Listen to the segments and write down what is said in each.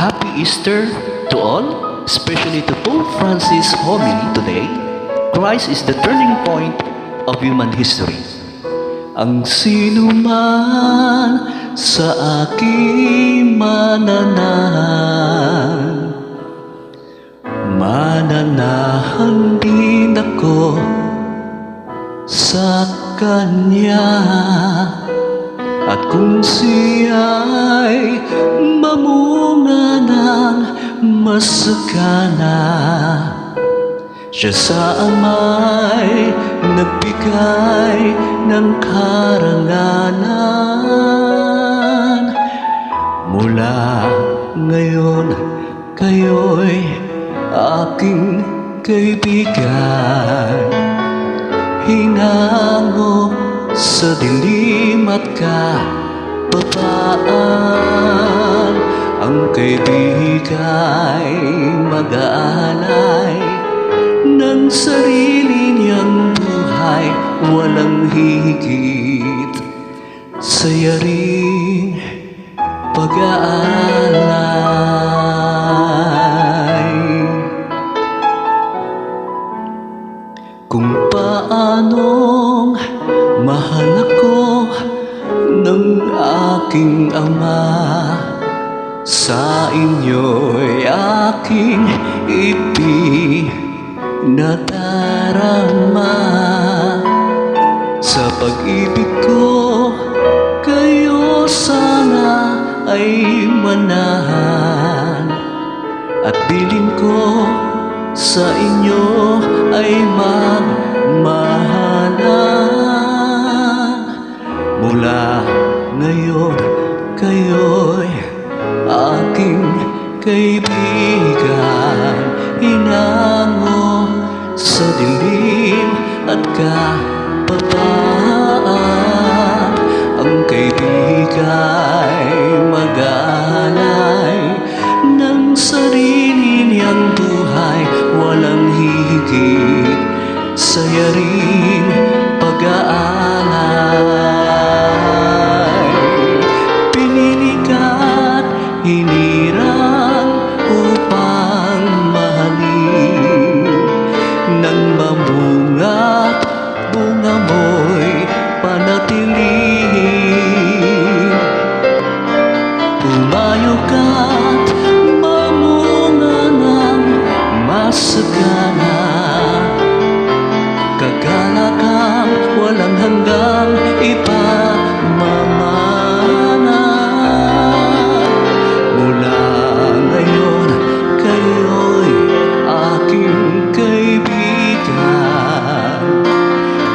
Happy Easter to all, especially to Pope Francis' homily today. Christ is the turning point of human history. Ang sino man sa aking mananahan din ako sa Kanya. At kung siya'y mamunga ng masagana, siya sa Ama'y nagbigay ng karangalan. Mula ngayon, kayo'y aking kaibigan. Hinango sa dilim at kapapaan, ang kaibigay mag-aalay ng sarili niyang buhay, walang higit sa yaring pag-aalay. Kung paanong mahal ako ng aking Ama, sa inyo'y aking ipinadarama. Sa pag-ibig ko, kayo sana ay manahan, at bilin ko sa inyo ay magmahalan. Mula ngayon, kayo'y aking kaibigan. Hinango sa dilim at kapapaan, ang kaibigay mag-aalay ng sarili niyang buhay, walang higit sa yaring pag-aalay. Pinilikat, hinirang upang mahalin, nang mamunga't bunga mo'y panatilihin. Pumayo ka't mamunga ng masagana, kagalakang walang hanggang ipamamana. Mula ngayon, kayo'y aking kaibigan.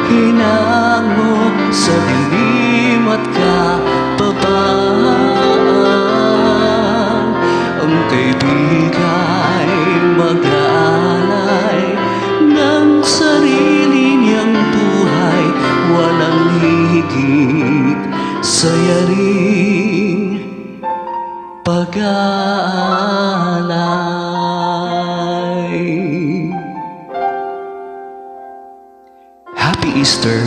Hinango sa dilim at kapapaan, ang kaibigay mag-aalay ng sarili niyang buhay, walang higit sa yaring pag-aalay. Happy Easter